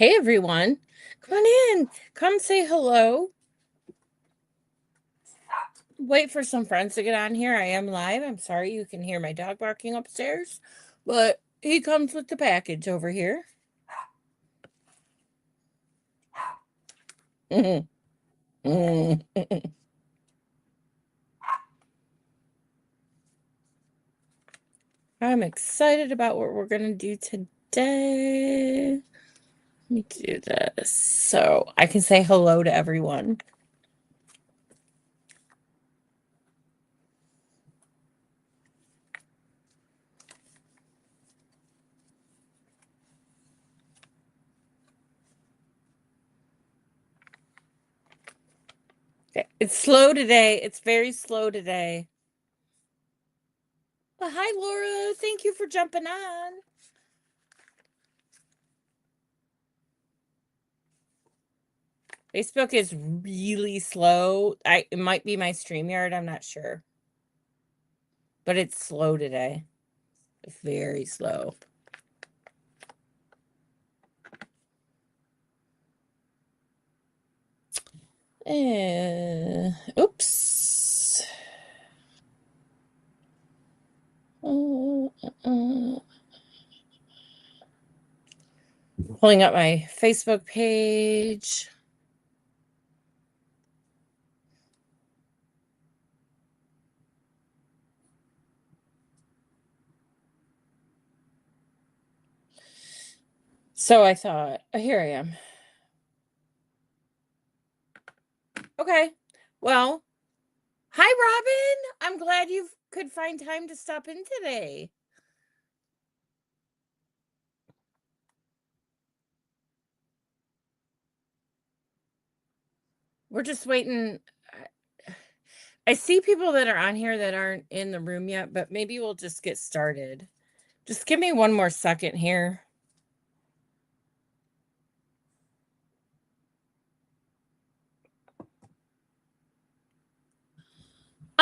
Hey everyone, come on in. Come say hello. Wait for some friends to get on here. I am live. I'm sorry you can hear my dog barking upstairs, but he comes with the package over here. I'm excited about what we're going to do today. Let me do this so I can say hello to everyone. Okay. It's slow today. It's very slow today. Well, hi, Laura. Thank you for jumping on. Facebook is really slow. It might be my StreamYard, I'm not sure. But it's slow today. Very slow. Oops. Pulling up my Facebook page. So I thought, oh, here I am. Okay. Well, hi, Robin. I'm glad you could find time to stop in today. We're just waiting. I see people that are on here that aren't in the room yet, but maybe we'll just get started. Just give me one more second here.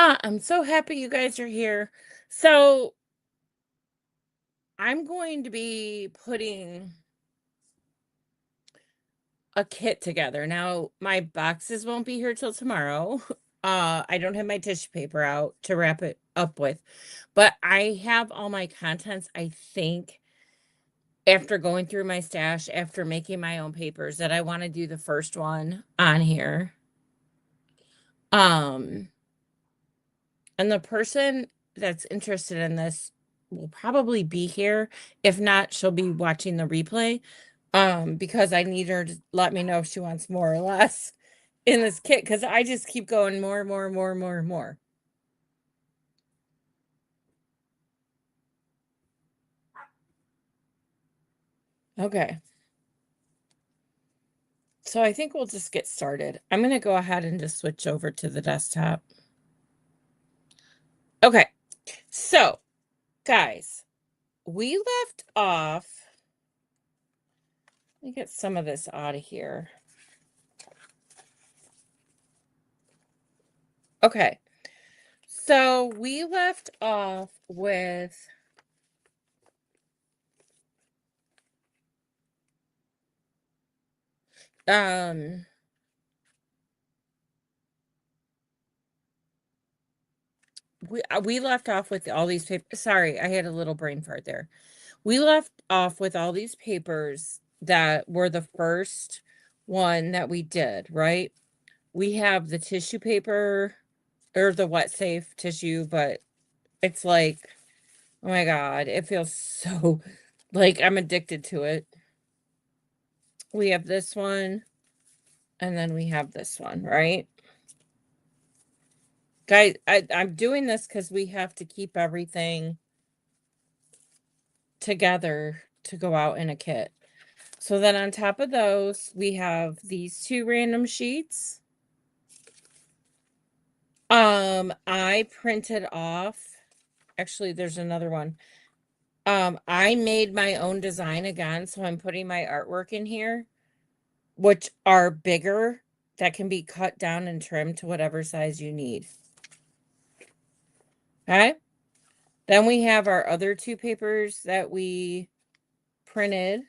I'm so happy you guys are here. So I'm going to be putting a kit together. Now, my boxes won't be here till tomorrow. I don't have my tissue paper out to wrap it up with, but I have all my contents, I think, after going through my stash, after making my own papers, that I want to do the first one on here. And the person that's interested in this will probably be here. If not, she'll be watching the replay. Because I need her to let me know if she wants more or less in this kit, because I just keep going more. Okay. So I think we'll just get started. I'm going to go ahead and just switch over to the desktop. Okay. So, guys, we left off. Let me get some of this out of here. Okay. So we left off with we left off with all these papers. Sorry, I had a little brain fart there. We left off with all these papers that were the first one that we did, right? We have the tissue paper or the wet safe tissue, but it's like, oh my God, it feels so like I'm addicted to it. We have this one, and then we have this one, right? Guys, I'm doing this because we have to keep everything together to go out in a kit. So then on top of those, we have these two random sheets. I printed off, actually, there's another one. I made my own design again, so I'm putting my artwork in here, which are bigger, that can be cut down and trimmed to whatever size you need. Okay. Then we have our other two papers that we printed.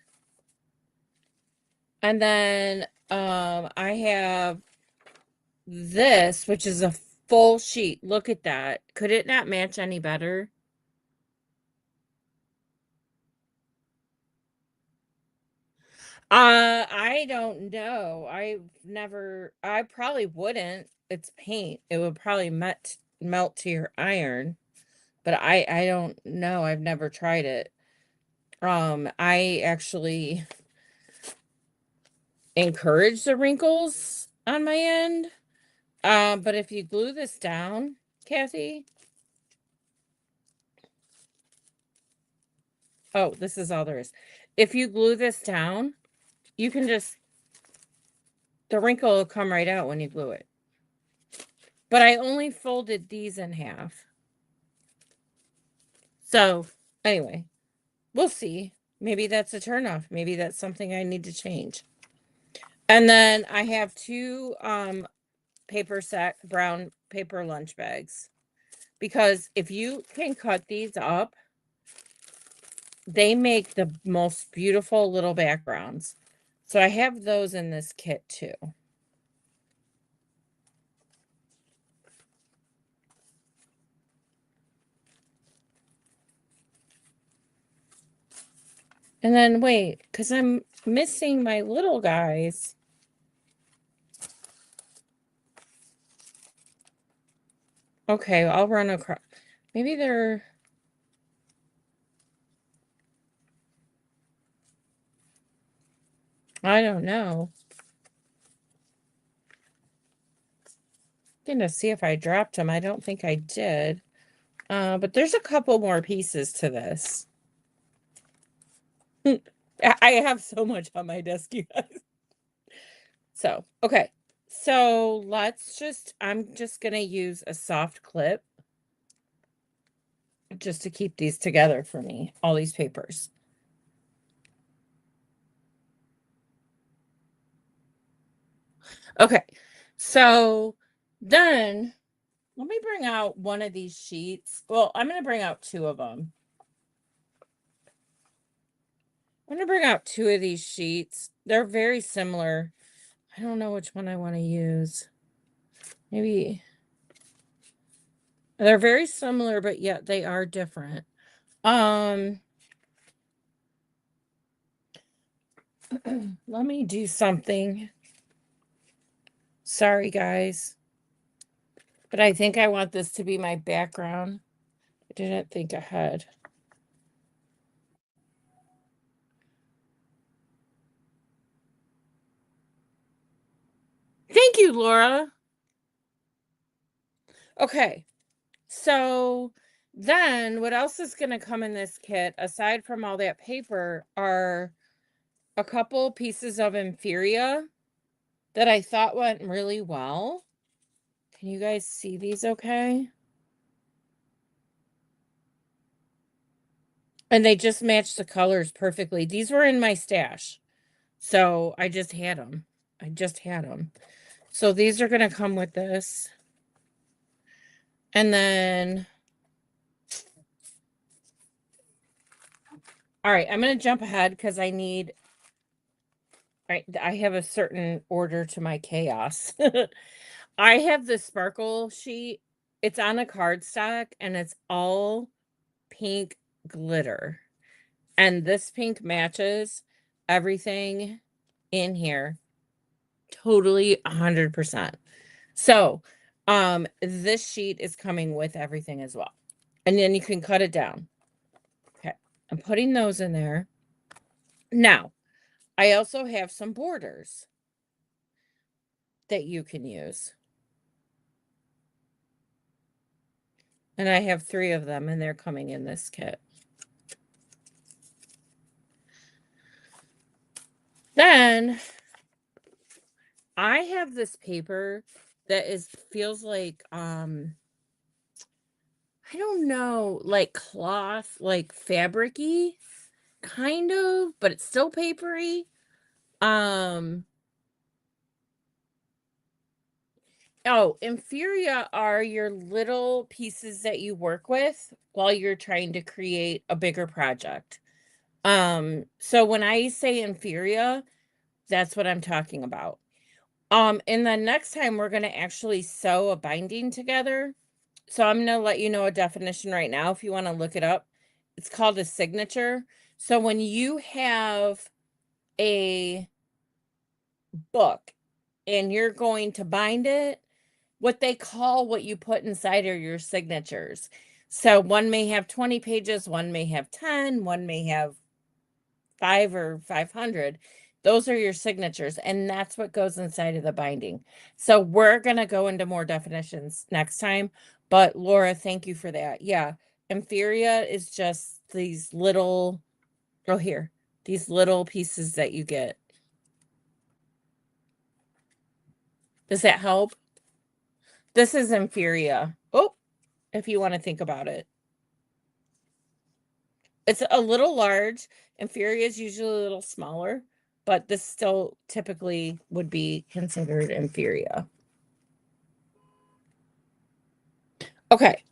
And then I have this, which is a full sheet. Look at that. Could it not match any better? I don't know. I probably wouldn't. It's paint. It would probably melt to your iron, but I don't know. I've never tried it. I actually encourage the wrinkles on my end. But if you glue this down, Kathy, oh, this is all there is. If you glue this down, you can just, the wrinkle will come right out when you glue it. But I only folded these in half. So, anyway, we'll see. Maybe that's a turnoff. Maybe that's something I need to change. And then I have two brown paper lunch bags. Because if you can cut these up, they make the most beautiful little backgrounds. So I have those in this kit too. And then wait, because I'm missing my little guys. Okay, I'll run across. Maybe they're. I don't know. I'm gonna see if I dropped them. I don't think I did. But there's a couple more pieces to this. I have so much on my desk, you guys. So, okay. So I'm just gonna use a soft clip just to keep these together for me, all these papers. Okay, so then let me bring out one of these sheets. Well, I'm going to bring out two of them. I'm going to bring out two of these sheets. They're very similar. I don't know which one I want to use. Maybe they're very similar, but yet they are different. Let me do something. Sorry, guys. But I think I want this to be my background. I didn't think ahead. Thank you, Laura. Okay. So then what else is going to come in this kit aside from all that paper are a couple pieces of Inferia that I thought went really well. Can you guys see these okay? And they just match the colors perfectly. These were in my stash. So I just had them. I just had them. So these are going to come with this. And then, all right, I'm going to jump ahead because I need, I have a certain order to my chaos. I have the sparkle sheet. It's on a cardstock and it's all pink glitter. And this pink matches everything in here totally 100%. So, this sheet is coming with everything as well. And then you can cut it down. Okay. I'm putting those in there. Now, I also have some borders that you can use. And I have 3 of them and they're coming in this kit. Then I have this paper that feels like I don't know, like cloth, like fabricy kind of, but it's still papery. Oh, Inferia are your little pieces that you work with while you're trying to create a bigger project. So when I say Inferia, That's what I'm talking about. And then next time we're going to actually sew a binding together. So I'm going to let you know a definition right now if you want to look it up. It's called a signature. So when you have a book and you're going to bind it, what they call what you put inside are your signatures. So one may have 20 pages, one may have 10, one may have 5 or 500. Those are your signatures, and that's what goes inside of the binding. So we're going to go into more definitions next time. But Laura, thank you for that. Yeah. Emphyria is just these little, oh, here, these little pieces that you get. Does that help? This is Emphyria. Oh, if you want to think about it. It's a little large. Emphyria is usually a little smaller, but this still typically would be considered Emphyria. Okay.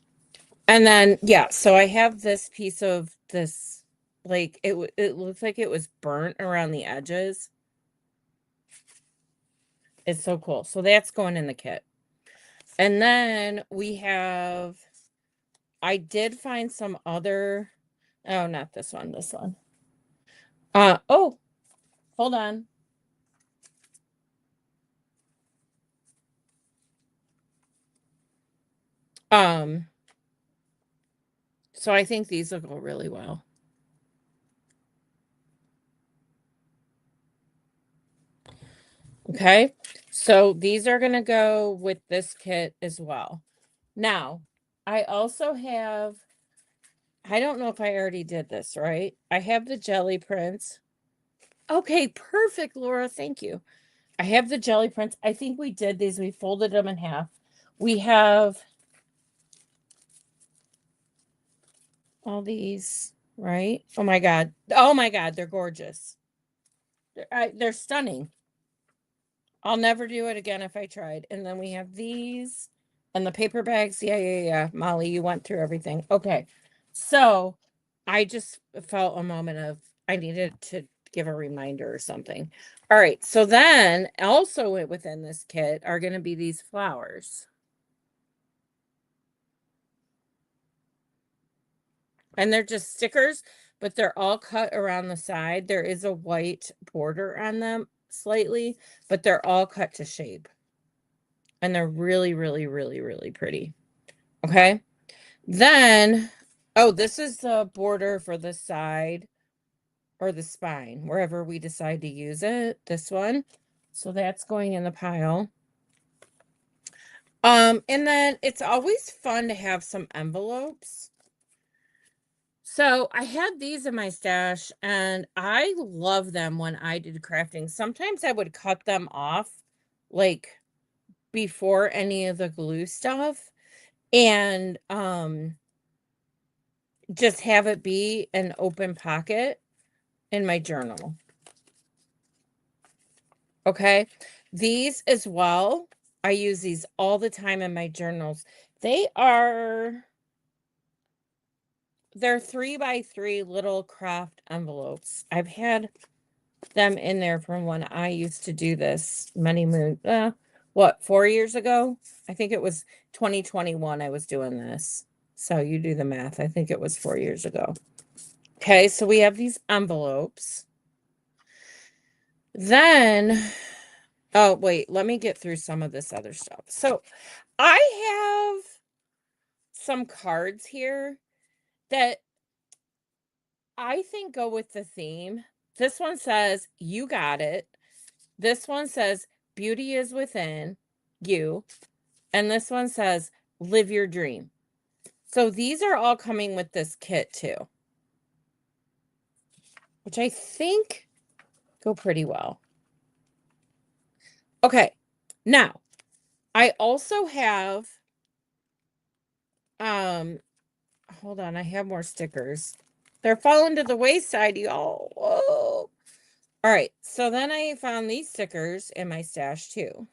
And then, yeah, so I have this piece of this, like, it looks like it was burnt around the edges. It's so cool. So that's going in the kit. And then we have, I did find some other, oh, not this one, this one. Oh, hold on. So I think these will go really well. Okay, so these are going to go with this kit as well. Now, I also have, I don't know if I already did this, right? I have the jelly prints. Okay, perfect, Laura. Thank you. I have the jelly prints. I think we did these. We folded them in half. We have all these, right? Oh my God. Oh my God. They're gorgeous. They're stunning. I'll never do it again if I tried. And then we have these and the paper bags. Yeah. Molly, you went through everything. Okay. So I just felt a moment of I needed to give a reminder or something. All right. So then also within this kit are going to be these flowers. And they're just stickers, but they're all cut around the side. There is a white border on them slightly, but they're all cut to shape. And they're really, really, really, really pretty. Okay. Then, oh, this is the border for the side or the spine, wherever we decide to use it. This one. So that's going in the pile. And then it's always fun to have some envelopes. So I had these in my stash and I love them when I did crafting. Sometimes I would cut them off like before any of the glue stuff and just have it be an open pocket in my journal. Okay. These as well. I use these all the time in my journals. They're 3x3 little craft envelopes. I've had them in there from when I used to do this many 4 years ago? I think it was 2021 I was doing this. So you do the math. I think it was 4 years ago. Okay, so we have these envelopes. Then, oh, wait, let me get through some of this other stuff. So I have some cards here that I think go with the theme. This one says, "You got it." This one says, "Beauty is within you." And this one says, "Live your dream." So these are all coming with this kit too, which I think go pretty well. Okay. Now, I also have, hold on, I have more stickers. They're falling to the wayside, y'all. Whoa. All right. So then I found these stickers in my stash too.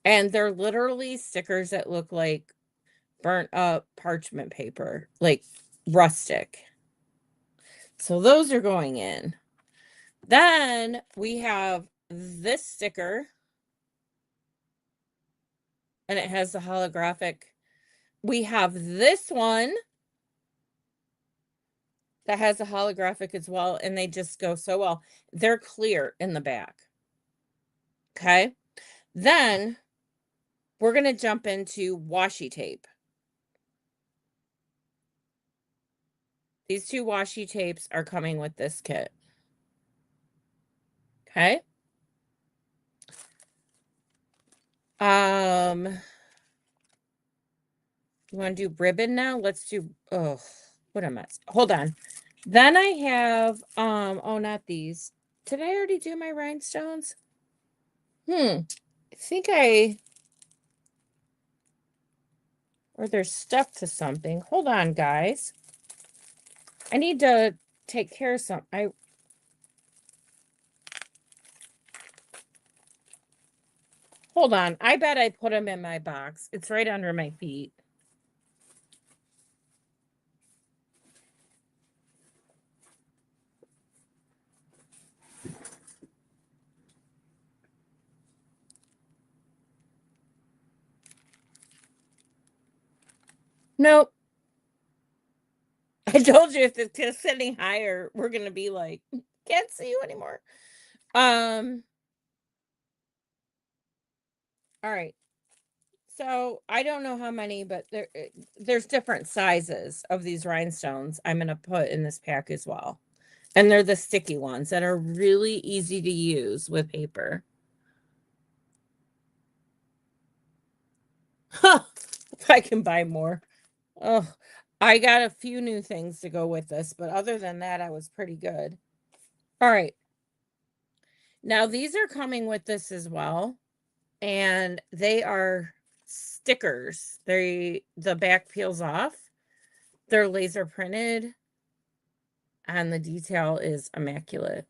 And they're literally stickers that look like burnt up parchment paper, like rustic. So those are going in. Then we have this sticker, and it has the holographic. We have this one that has a holographic as well, and they just go so well. They're clear in the back. Okay. Then we're going to jump into washi tape. These two washi tapes are coming with this kit. Okay. You want to do ribbon now? Let's do, oh, what a mess. Hold on. Then I have, oh, not these. Did I already do my rhinestones? I think or they're stuck to something. Hold on, guys. I need to take care of something. Hold on. I bet I put them in my box. It's right under my feet. Nope. I told you if it's sitting higher, we're gonna be like, can't see you anymore. All right. So I don't know how many, but there's different sizes of these rhinestones I'm gonna put in this pack as well. And they're the sticky ones that are really easy to use with paper. If I can buy more. Oh, I got a few new things to go with this, but other than that, I was pretty good. All right. Now these are coming with this as well, and they are stickers. The back peels off. They're laser printed, and the detail is immaculate.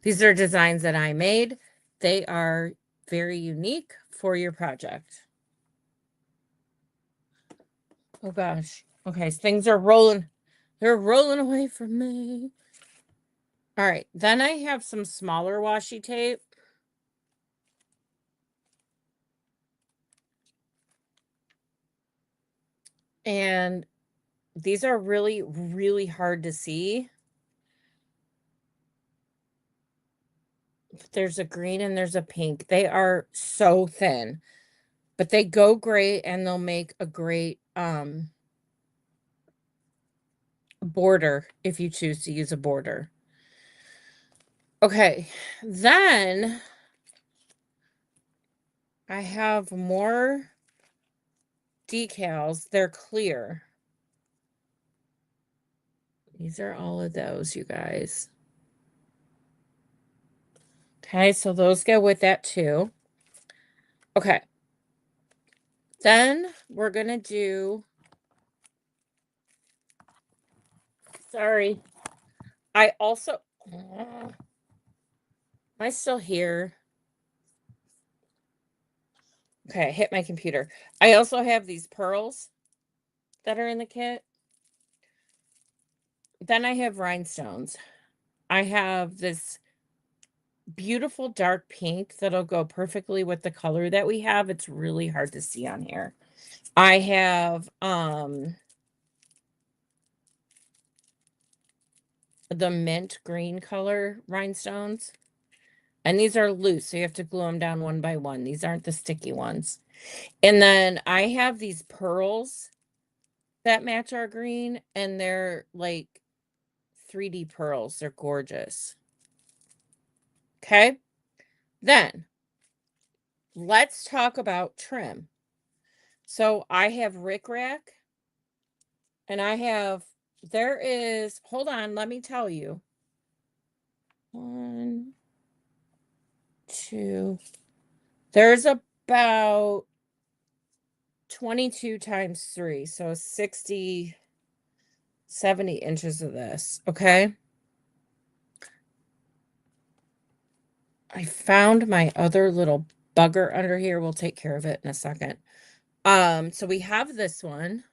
These are designs that I made. They are very unique for your project. Oh gosh. Okay, so things are rolling. They're rolling away from me. All right, then I have some smaller washi tape. And these are really, really hard to see. There's a green and there's a pink. They are so thin, but they go great and they'll make a great border if you choose to use a border. Okay, then I have more decals. They're clear. These are all of those, you guys. Okay, so those go with that too. Okay. Then we're going to do, sorry, I also, am I still here? Okay, I hit my computer. I also have these pearls that are in the kit. Then I have rhinestones. I have this beautiful dark pink that'll go perfectly with the color that we have. It's really hard to see on here. I have the mint green color rhinestones. And these are loose, so you have to glue them down one by one. These aren't the sticky ones. And then I have these pearls that match our green, and they're like 3D pearls. They're gorgeous. Okay. Then let's talk about trim. So I have rickrack, and there is, hold on, let me tell you. 1, 2, there's about 22 times 3, so 60, 70 inches of this, okay? I found my other little bugger under here. We'll take care of it in a second. So we have this one.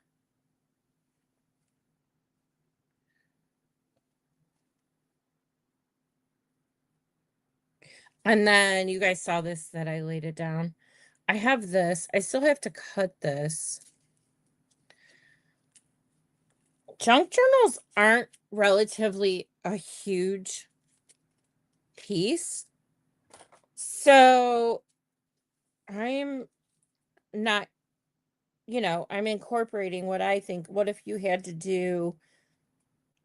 And then you guys saw this that I laid it down. I have this. I still have to cut this. Junk journals aren't relatively a huge piece. So I'm not, I'm incorporating what I think. What if you had to do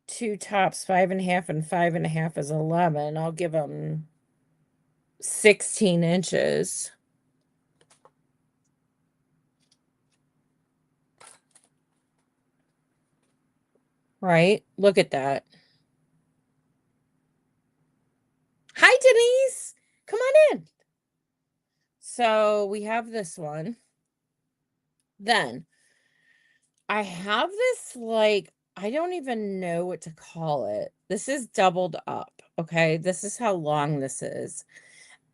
two tops, 5.5 and 5.5 is 11? I'll give them 16 inches. Right? Look at that. Hi, Denise. Come on in. So we have this one. Then I have this, like, I don't even know what to call it. This is doubled up. Okay. This is how long this is.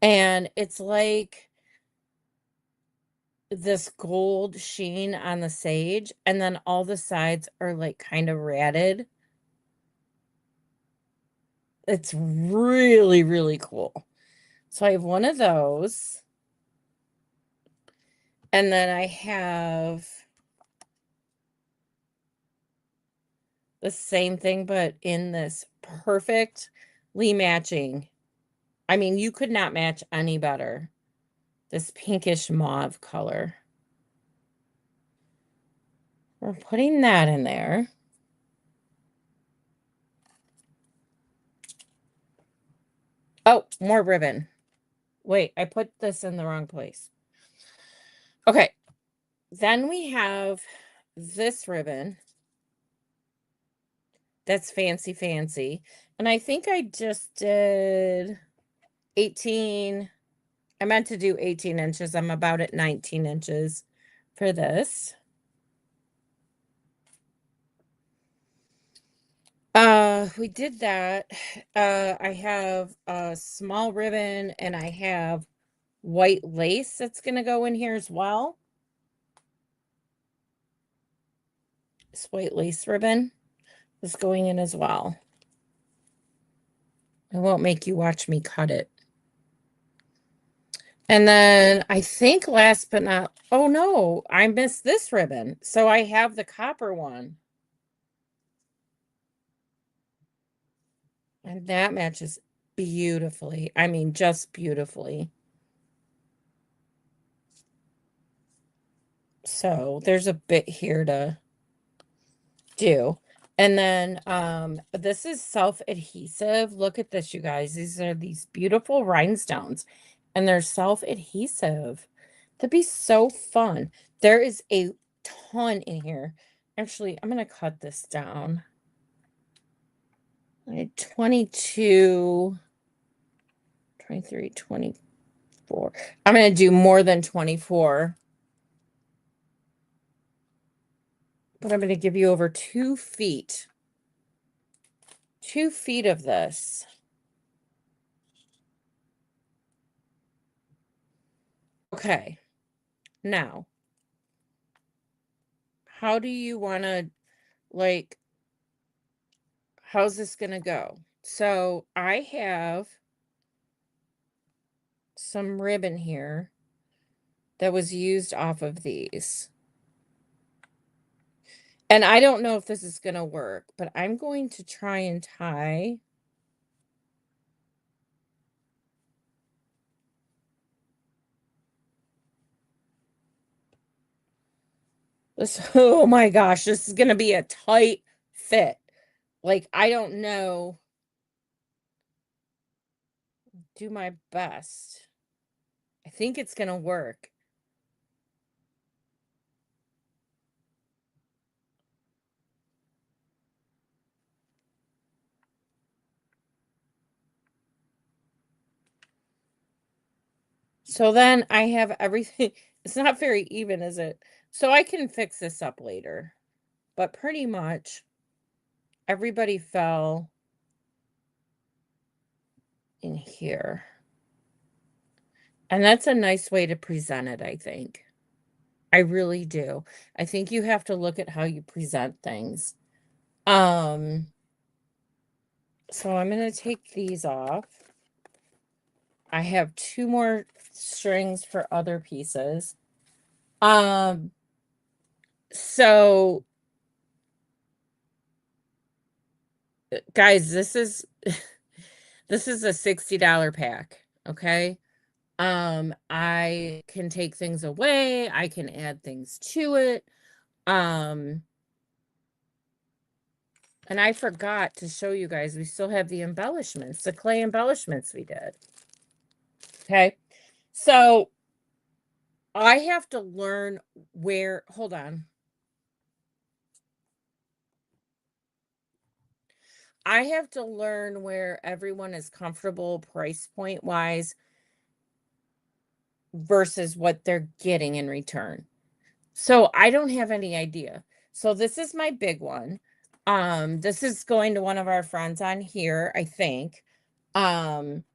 And it's like this gold sheen on the sage. And then all the sides are like kind of ratted. It's really, really cool. So I have one of those. And then I have the same thing, but in this perfectly matching. I mean, you could not match any better. This pinkish mauve color. We're putting that in there. Oh, more ribbon. Wait, I put this in the wrong place. Okay. Then we have this ribbon. That's fancy, fancy. And I think I just did 18. I meant to do 18 inches. I'm about at 19 inches for this. We did that. I have a small ribbon and I have white lace that's going to go in here as well. This white lace ribbon is going in as well. I won't make you watch me cut it. And then I think last but not, oh no, I missed this ribbon. So I have the copper one. And that matches beautifully. I mean, just beautifully. So there's a bit here to do. And then this is self-adhesive. Look at this, you guys. These are these beautiful rhinestones. And they're self-adhesive. That'd be so fun. There is a ton in here. Actually, I'm going to cut this down. 22, 23, 24. I'm going to do more than 24. But I'm going to give you over 2 feet. 2 feet of this. Okay. Now, how do you want to, like, how's this going to go? So I have some ribbon here that was used off of these. And I don't know if this is going to work, but I'm going to try and tie this. Oh my gosh, this is going to be a tight fit. Like, I don't know. Do my best. I think it's going to work. So then I have everything. It's not very even, is it? So I can fix this up later. But pretty much everybody fell in here. And that's a nice way to present it, I think. I really do. I think you have to look at how you present things. So I'm going to take these off. I have 2 more strings for other pieces. So guys, this is this is a $60 pack, okay? I can take things away, I can add things to it. And I forgot to show you guys, we still have the embellishments, the clay embellishments we did. Okay. So I have to learn where, hold on. I have to learn where everyone is comfortable price point wise versus what they're getting in return. So I don't have any idea. So this is my big one. This is going to one of our friends on here, I think. And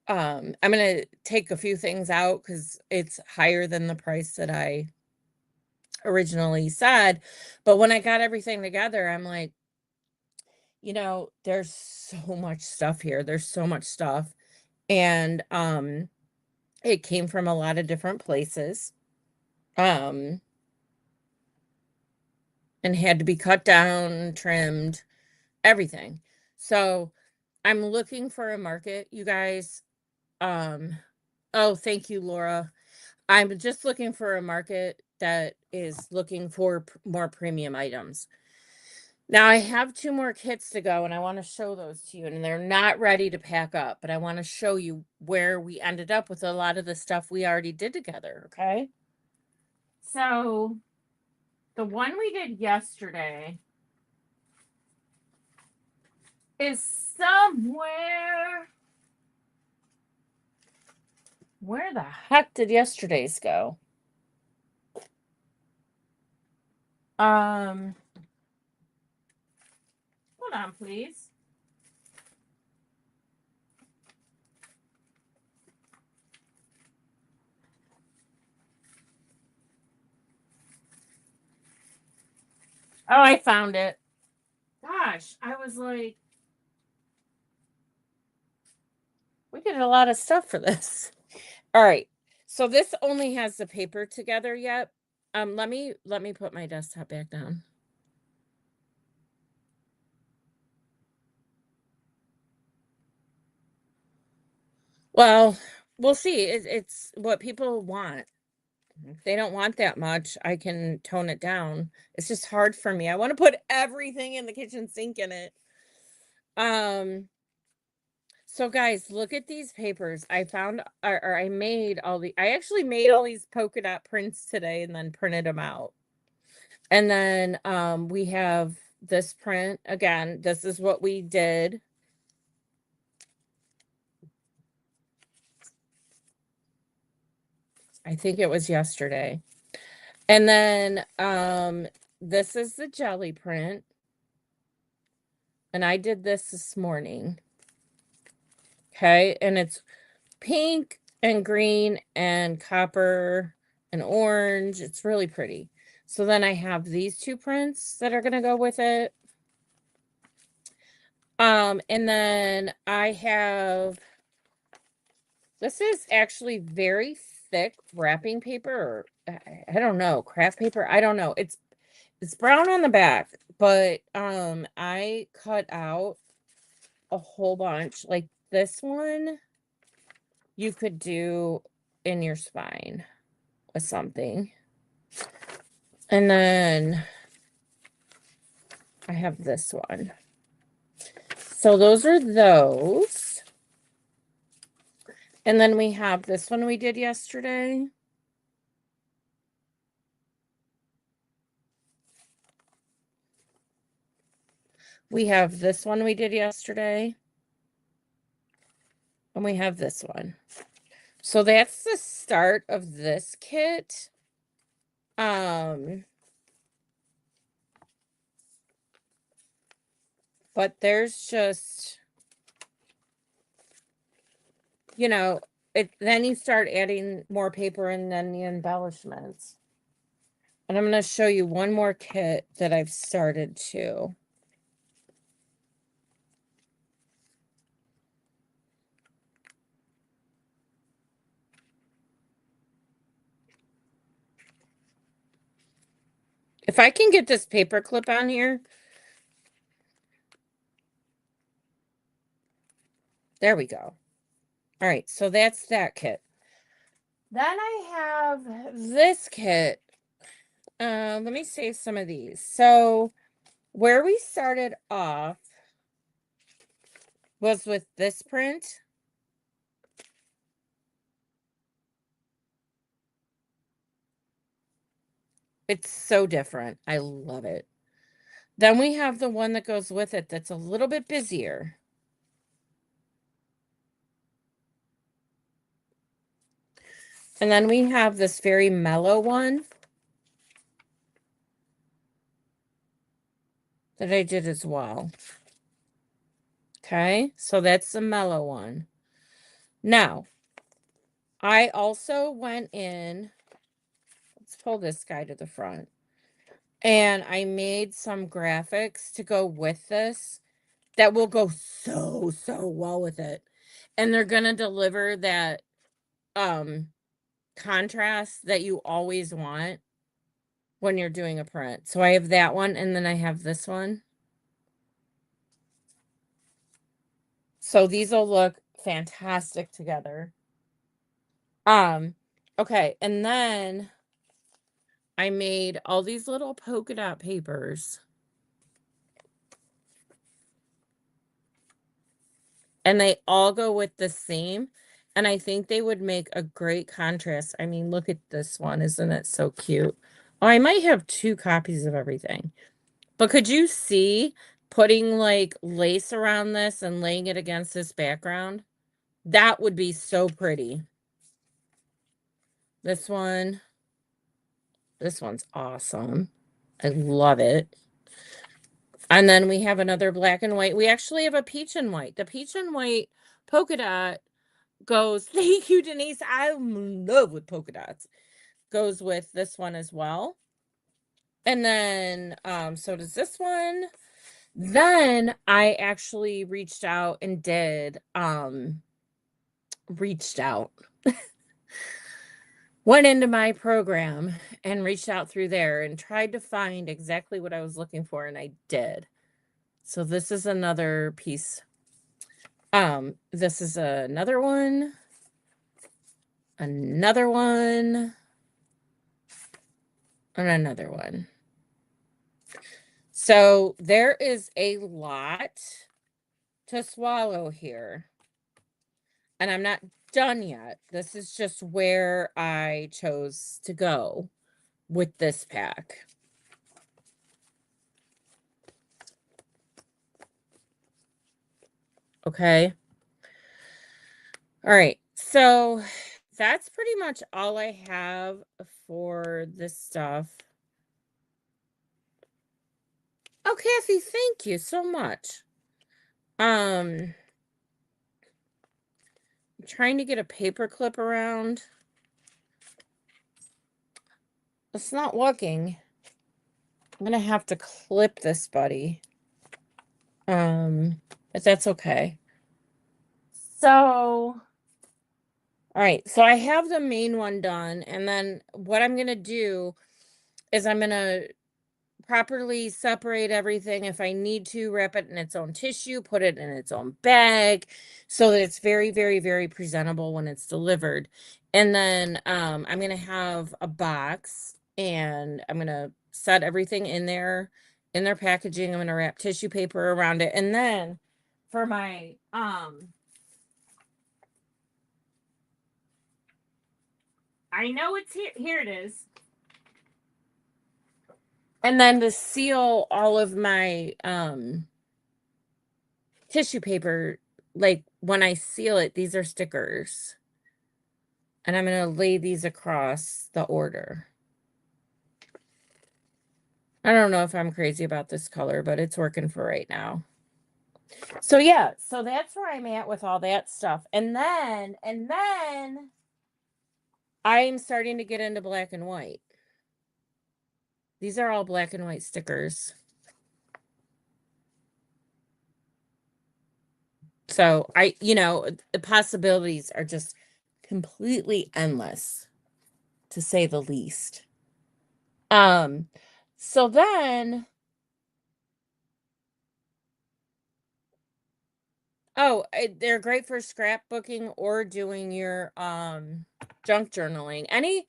I'm gonna take a few things out because it's higher than the price that I originally said. But when I got everything together, I'm like, there's so much stuff here. There's so much stuff. And it came from a lot of different places. And had to be cut down, trimmed, everything. So I'm looking for a market, you guys. Oh, thank you, Laura. I'm just looking for a market that is looking for more premium items. Now I have 2 more kits to go and I want to show those to you, and they're not ready to pack up, but I want to show you where we ended up with a lot of the stuff we already did together, okay? So the one we did yesterday is somewhere. Where the heck did yesterday's go? Hold on, please. Oh, I found it. Gosh, I was like, we did a lot of stuff for this. All right. So this only has the paper together yet. Let me put my desktop back down. Well, we'll see. It's what people want. If they don't want that much, I can tone it down. It's just hard for me. I want to put everything in the kitchen sink in it. So guys, look at these papers. I found, or I actually made all these polka dot prints today and then printed them out. And then we have this print again. This is what we did. I think it was yesterday. And then this is the jelly print. And I did this morning. Okay, and it's pink and green and copper and orange. It's really pretty. So then I have these 2 prints that are going to go with it. And then I have, this is actually very thick wrapping paper, or I don't know, craft paper. I don't know. It's brown on the back, but I cut out a whole bunch. Like this one you could do in your spine with something. And then I have this one. So those are those. And then we have this one we did yesterday. We have this one we did yesterday. And we have this one. So that's the start of this kit. But there's just, then you start adding more paper and then the embellishments. And I'm going to show you one more kit that I've started too. If I can get this paper clip on here. There we go. All right, so that's that kit. Then I have this kit. Let me save some of these. So where we started off was with this print. It's so different. I love it. Then we have the one that goes with it that's a little bit busier. And then we have this very mellow one that I did as well. Okay, so that's the mellow one. Now, I also went in, let's pull this guy to the front, and I made some graphics to go with this that will go so well with it. And they're going to deliver that contrast that you always want when you're doing a print. So I have that one, and then I have this one. So these will look fantastic together. Okay, and then I made all these little polka dot papers. And they all go with the same. And I think they would make a great contrast. I mean, look at this one. Isn't it so cute? Oh, I might have 2 copies of everything. But could you see putting like lace around this and laying it against this background? That would be so pretty. This one's awesome. I love it. And then we have another black and white. We actually have a peach and white. The peach and white polka dot goes, thank you, Denise. I'm in love with polka dots. Goes with this one as well. And then, so does this one. Then I actually reached out and did, went into my program and reached out through there and tried to find exactly what I was looking for, and I did. So this is another piece. This is another one, and another one. So there is a lot to swallow here. And I'm not done yet. This is just where I chose to go with this pack. Okay. All right. So that's pretty much all I have for this stuff. Oh, Kathy, thank you so much. I'm trying to get a paper clip around. It's not working. I'm gonna have to clip this buddy. But that's okay. So, all right, so I have the main one done, and then what I'm gonna do is I'm gonna properly separate everything. If I need to, wrap it in its own tissue, put it in its own bag, so that it's very, very, very presentable when it's delivered. And then I'm gonna have a box, and I'm gonna set everything in there, in their packaging. I'm gonna wrap tissue paper around it, and then for my I know it's here. Here it is. And then to seal all of my tissue paper, like when I seal it, these are stickers. And I'm going to lay these across the order. I don't know if I'm crazy about this color, but it's working for right now. So yeah, so that's where I'm at with all that stuff. And then I'm starting to get into black and white. These are all black and white stickers. So the possibilities are just completely endless, to say the least. So then, they're great for scrapbooking or doing your junk journaling. Any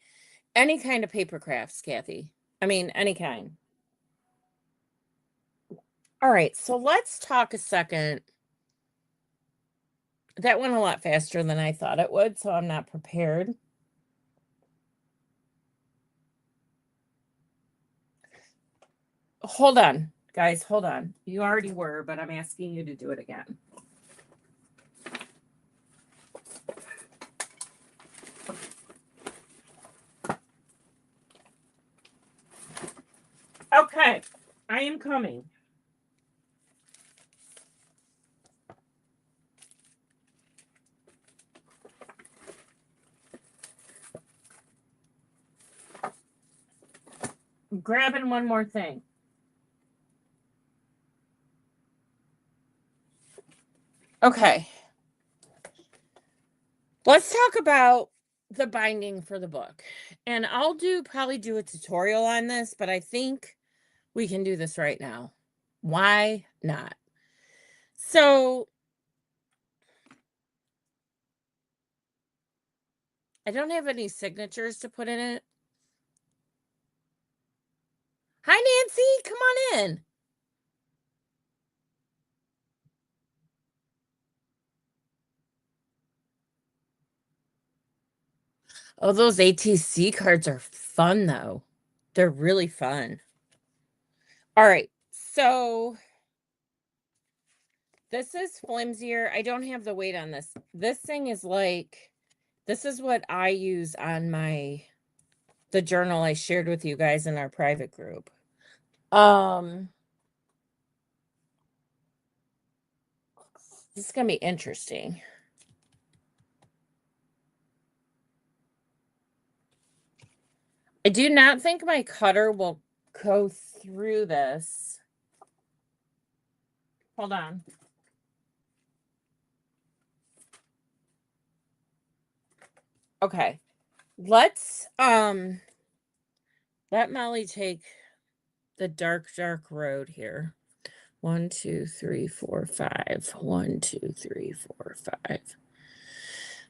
kind of paper crafts, Kathy. I mean, any kind. All right, so let's talk a second. That went a lot faster than I thought it would, so I'm not prepared. Hold on, guys, hold on. You already were, but I'm asking you to do it again. Okay, I am coming. I'm grabbing one more thing. Okay. Let's talk about the binding for the book. And I'll probably do a tutorial on this, but I think we can do this right now. Why not? So I don't have any signatures to put in it. Hi, Nancy. Come on in. Oh, those ATC cards are fun, though. They're really fun. All right. So this is flimsier. I don't have the weight on this. This thing is like, this is what I use on the journal I shared with you guys in our private group. This is gonna be interesting. I do not think my cutter will go through this. Hold on. Okay. Let's let Molly take the dark road here. 1, 2, 3, 4, 5. 1, 2, 3, 4, 5.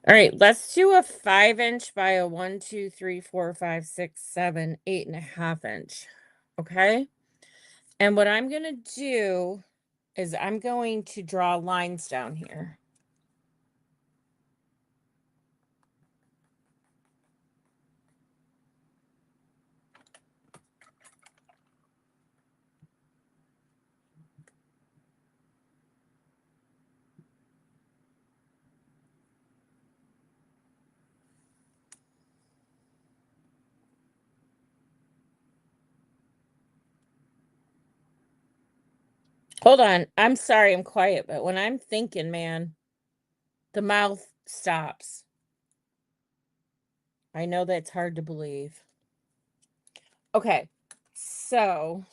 All right, let's do a 5-inch by a 1, 2, 3, 4, 5, 6, 7, 8.5 inch. Okay. And what I'm gonna do is I'm going to draw lines down here. Hold on. I'm sorry I'm quiet, but when I'm thinking, man, the mouth stops. I know that's hard to believe. Okay. So,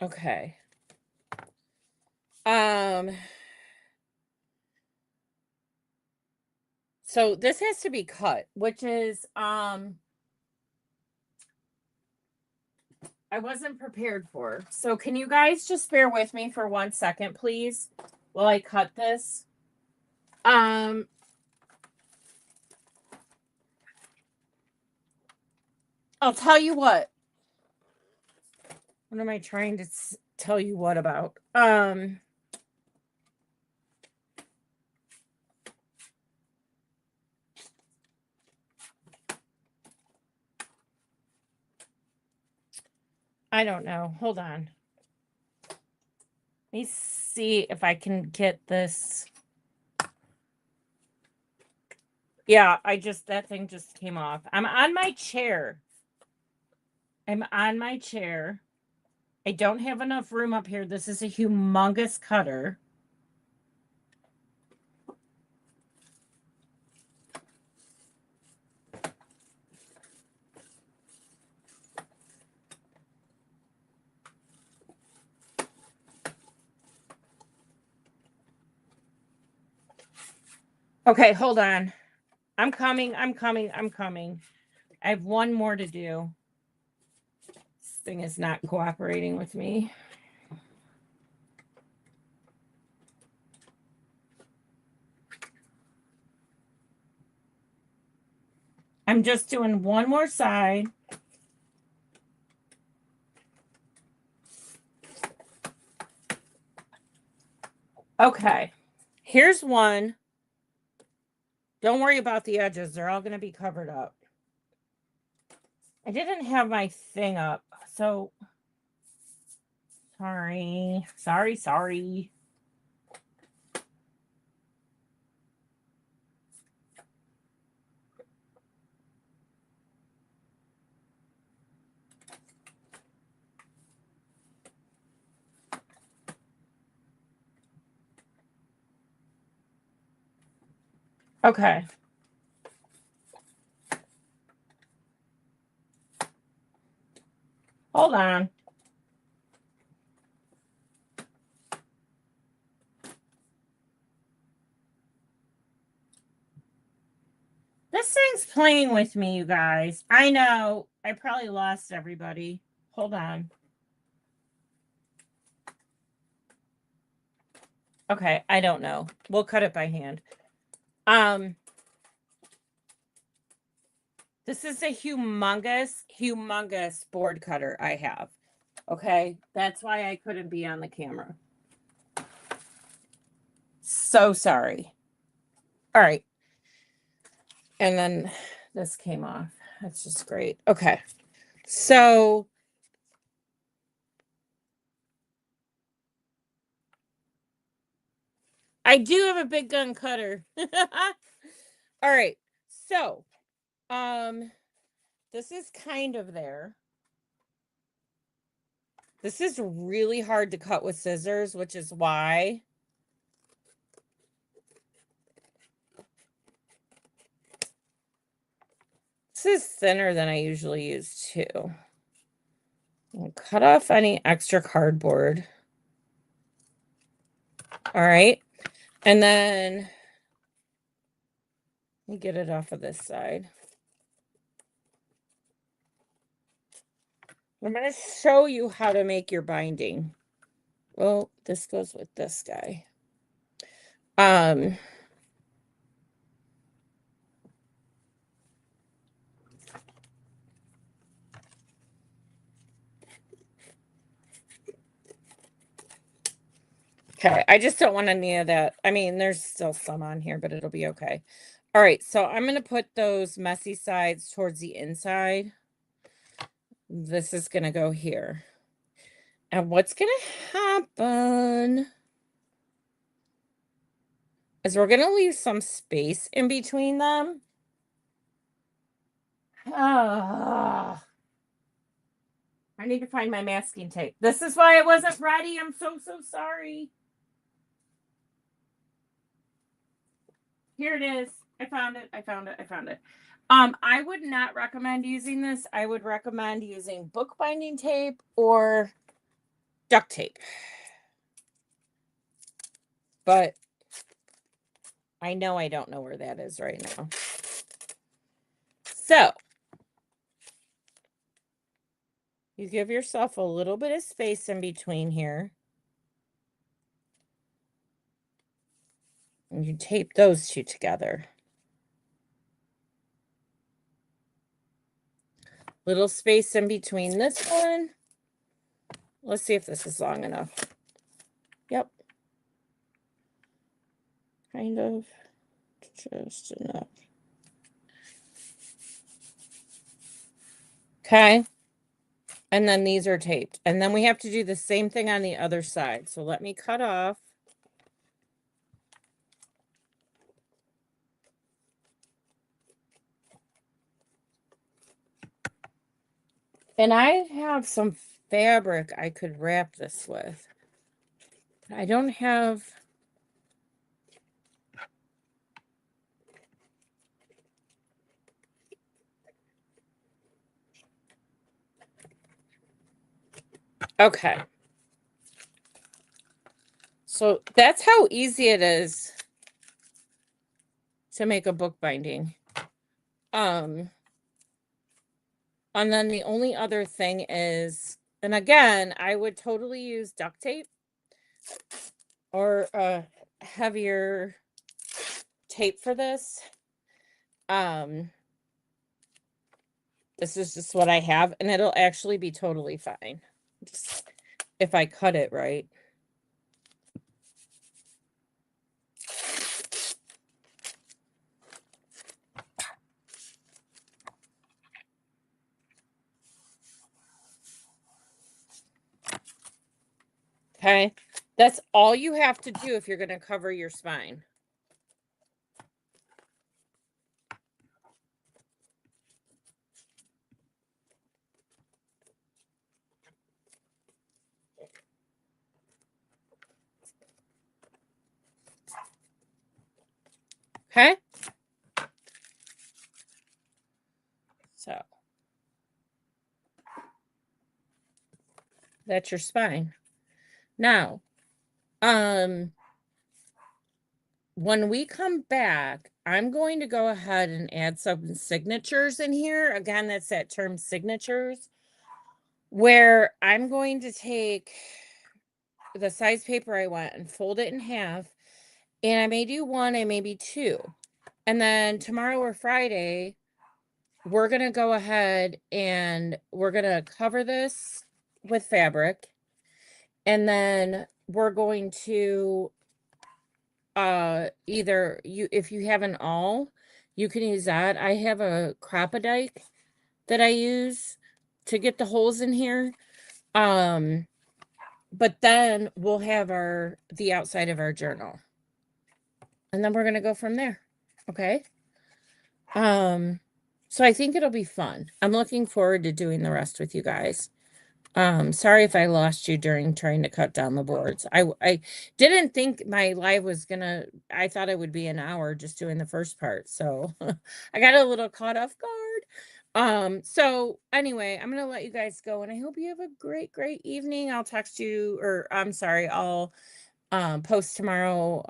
okay. So this has to be cut, which is I wasn't prepared for. So can you guys just bear with me for 1 second, please, while I cut this? I'll tell you what. What am I trying to tell you what about? I don't know. Hold on. Let me see if I can get this. Yeah, that thing just came off. I'm on my chair. I don't have enough room up here. This is a humongous cutter. Okay, hold on. I'm coming. I have one more to do. thing is not cooperating with me. I'm just doing one more side. Okay, here's one. Don't worry about the edges. They're all going to be covered up. I didn't have my thing up, so sorry. Okay. Hold on. This thing's playing with me, you guys. I know. I probably lost everybody. Hold on. Okay, I don't know. We'll cut it by hand. This is a humongous board cutter I have. Okay, that's why I couldn't be on the camera. So sorry. All right. And then this came off. That's just great. Okay. So I do have a big gun cutter. All right. So, this is kind of there. This is really hard to cut with scissors, which is why this is thinner than I usually use too. I'll cut off any extra cardboard. All right. And then let me get it off of this side. I'm going to show you how to make your binding. Well, this goes with this guy. Okay, I just don't want any of that. I mean, there's still some on here, but it'll be okay. All right, so I'm going to put those messy sides towards the inside. This is going to go here. And what's going to happen is we're going to leave some space in between them. I need to find my masking tape. This is why I wasn't ready. I'm so sorry. Here it is. I found it. I would not recommend using this. I would recommend using bookbinding tape or duct tape. But I know I don't know where that is right now. So you give yourself a little bit of space in between here. And you tape those two together. Little space in between this one. Let's see if this is long enough. Yep. Kind of. Just enough. Okay. And then these are taped. And then we have to do the same thing on the other side. So let me cut off. And I have some fabric I could wrap this with. I don't have... Okay. So that's how easy it is to make a book binding. And then the only other thing is, and again, I would totally use duct tape or a heavier tape for this. This is just what I have, and it'll actually be totally fine. Just if I cut it right. Okay, that's all you have to do if you're going to cover your spine. Okay, so that's your spine. Now, when we come back, I'm going to go ahead and add some signatures in here. Again, that's that term signatures, where I'm going to take the size paper I want and fold it in half. And I may do one, I may be two. And then tomorrow or Friday, we're going to go ahead and we're going to cover this with fabric. And then we're going to either if you have an awl, you can use that. I have a Crop-A-Dike that I use to get the holes in here. But then we'll have the outside of our journal. And then we're going to go from there. Okay? So I think it'll be fun. I'm looking forward to doing the rest with you guys. Sorry if I lost you during trying to cut down the boards. I didn't think my live was gonna, I thought it would be an hour just doing the first part. So I got a little caught off guard. So anyway, I'm gonna let you guys go and I hope you have a great, great evening. I'll text you, or I'm sorry, I'll post tomorrow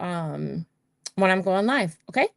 when I'm going live. Okay.